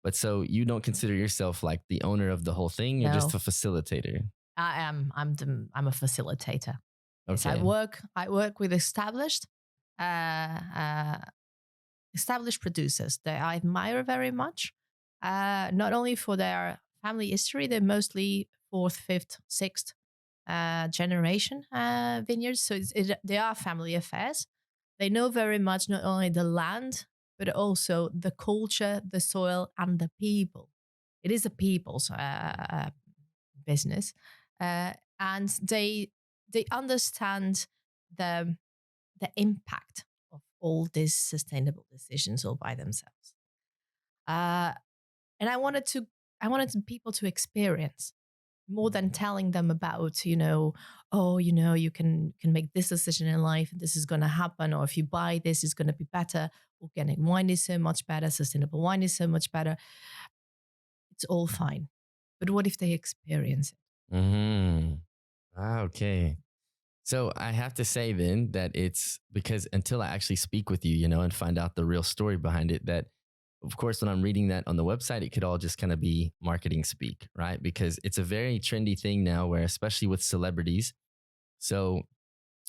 But so you don't consider yourself like the owner of the whole thing. You're just No, a facilitator. I am. I'm a facilitator. Yes, I Okay. work. I work with uh, uh, established producers that I admire very much. Not only for their family history, they're mostly fourth, fifth, sixth generation vineyards. So they are family affairs. They know very much not only the land, but also the culture, the soil, and the people. It is a people's business, and they understand the the impact of all these sustainable decisions all by themselves. Uh, and I wanted people to experience more than telling them about, oh, you can make this decision in life, and this is going to happen, or if you buy this, it's going to be better. Organic wine is so much better. Sustainable wine is so much better. It's all fine, but what if they experience it? Hmm. Okay. So I have to say then that it's because until I actually speak with you, and find out the real story behind it, that of course, when I'm reading that on the website, it could all just kind of be marketing speak, right? Because it's a very trendy thing now where, especially with celebrities, so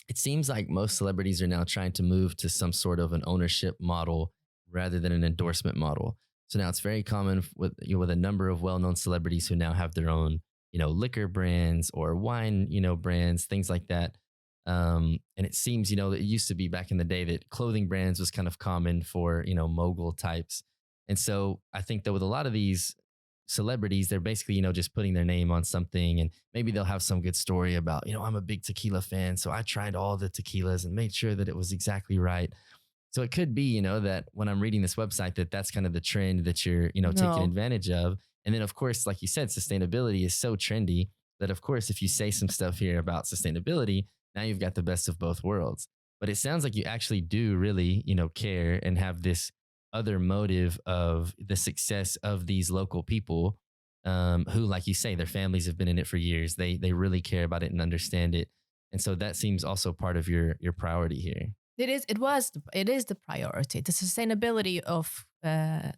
it seems like most celebrities are now trying to move to some sort of an ownership model rather than an endorsement model. So now it's very common with with a number of well-known celebrities who now have their own, liquor brands or wine, brands, things like that. And it seems, it used to be back in the day that clothing brands was kind of common for, mogul types. And so I think that with a lot of these celebrities, they're basically, just putting their name on something, and maybe they'll have some good story about, I'm a big tequila fan. So I tried all the tequilas and made sure that it was exactly right. So it could be, that when I'm reading this website, that that's kind of the trend that you're, taking No. advantage of. And then, of course, like you said, sustainability is so trendy that, of course, if you say some stuff here about sustainability, now you've got the best of both worlds. But it sounds like you actually do really, care and have this other motive of the success of these local people, who, like you say, their families have been in it for years. They really care about it and understand it. And so that seems also part of your priority here. It is the priority. The sustainability of the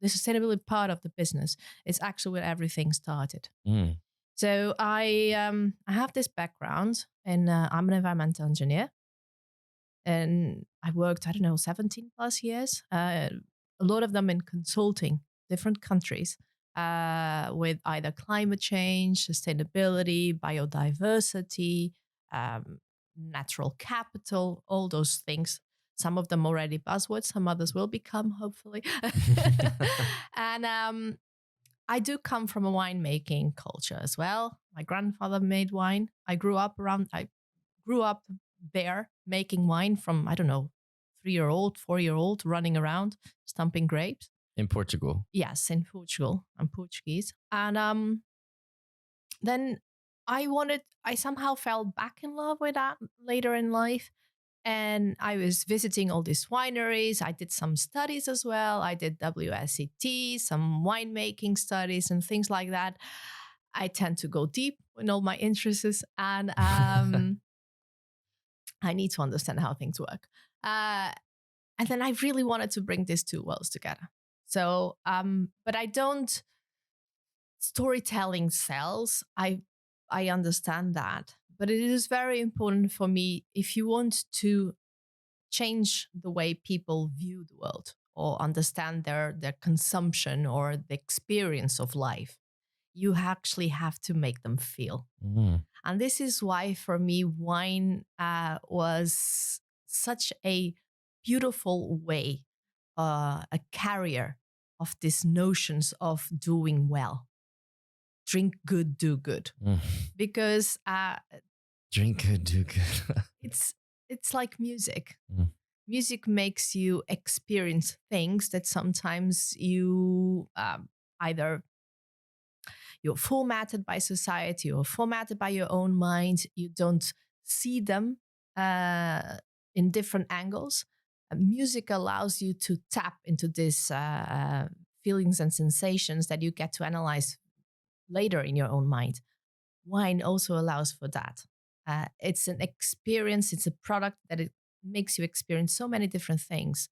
sustainability part of the business is actually where everything started. Mm. So I have this background, and I'm an environmental engineer, and I worked, I don't know, 17 plus years, a lot of them in consulting, different countries, with either climate change, sustainability, biodiversity, um, natural capital, all those things. Some of them already buzzwords, some others will become, hopefully. And I do come from a winemaking culture as well. My grandfather made wine. I grew up there making wine from, I don't know, 3 year old, 4 year old, running around, stumping grapes. In Portugal. Yes, in Portugal. I'm Portuguese. And then I somehow fell back in love with that later in life. And I was visiting all these wineries. I did some studies as well. I did WSET, some winemaking studies and things like that. I tend to go deep in all my interests, and I need to understand how things work. And then I really wanted to bring these two worlds together. So, but I don't. Storytelling sells. I understand that, but it is very important for me if you want to change the way people view the world or understand their consumption or the experience of life. You actually have to make them feel. Mm. And this is why, for me, wine was such a beautiful way, a carrier of these notions of doing well. Drink good, do good. Mm. Because Drink good, do good. it's like music. Mm. Music makes you experience things that sometimes you either you're formatted by society or formatted by your own mind. You don't see them in different angles. Music allows you to tap into these feelings and sensations that you get to analyze later in your own mind. Wine also allows for that. It's an experience, it's a product that it makes you experience so many different things.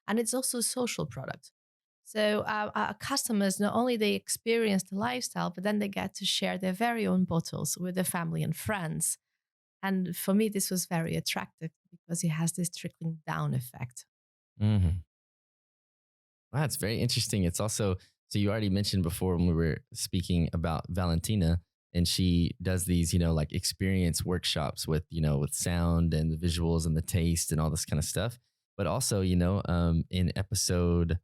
And it's also a social product. So our customers, not only they experience the lifestyle, but then they get to share their very own bottles with their family and friends. And for me, this was very attractive because it has this trickling down effect. Hmm. Wow, it's very interesting. It's also, so you already mentioned before when we were speaking about Valentina, and she does these, like experience workshops with, with sound and the visuals and the taste and all this kind of stuff. But also, in episode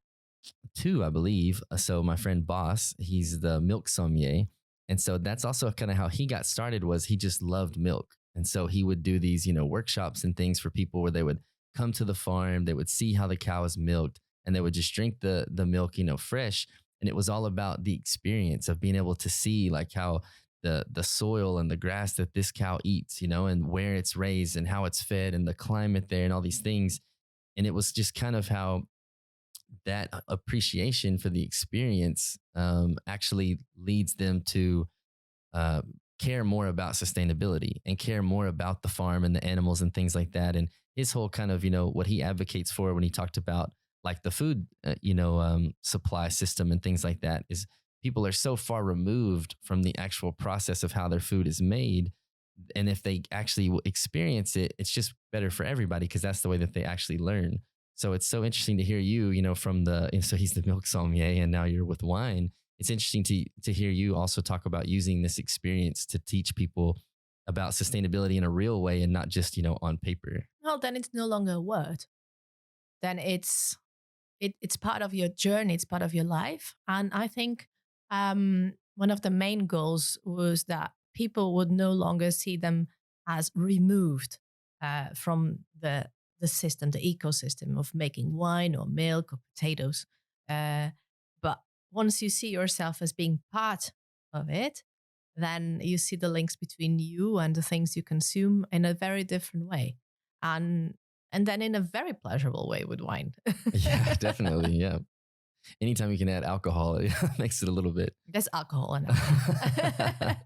two, I believe. So my friend Boss, he's the milk sommelier, and so that's also kind of how he got started. Was he just loved milk, and so he would do these, workshops and things for people where they would come to the farm, they would see how the cow is milked, and they would just drink the milk, fresh. And it was all about the experience of being able to see like how the soil and the grass that this cow eats, and where it's raised and how it's fed and the climate there and all these things. And it was just kind of how that appreciation for the experience actually leads them to uh, care more about sustainability and care more about the farm and the animals and things like that. And his whole kind of, what he advocates for when he talked about like the food, supply system and things like that is people are so far removed from the actual process of how their food is made. And if they actually experience it, it's just better for everybody because that's the way that they actually learn. So it's so interesting to hear you, from the, and so he's the milk sommelier and now you're with wine. It's interesting to hear you also talk about using this experience to teach people about sustainability in a real way and not just, on paper. Well, then it's no longer a word. Then it's part of your journey. It's part of your life. And I think one of the main goals was that people would no longer see them as removed from the system, the ecosystem of making wine or milk or potatoes. But once you see yourself as being part of it, then you see the links between you and the things you consume in a very different way. And and then in a very pleasurable way with wine. Yeah, definitely. Yeah. Anytime you can add alcohol, it makes it a little bit. There's alcohol in it.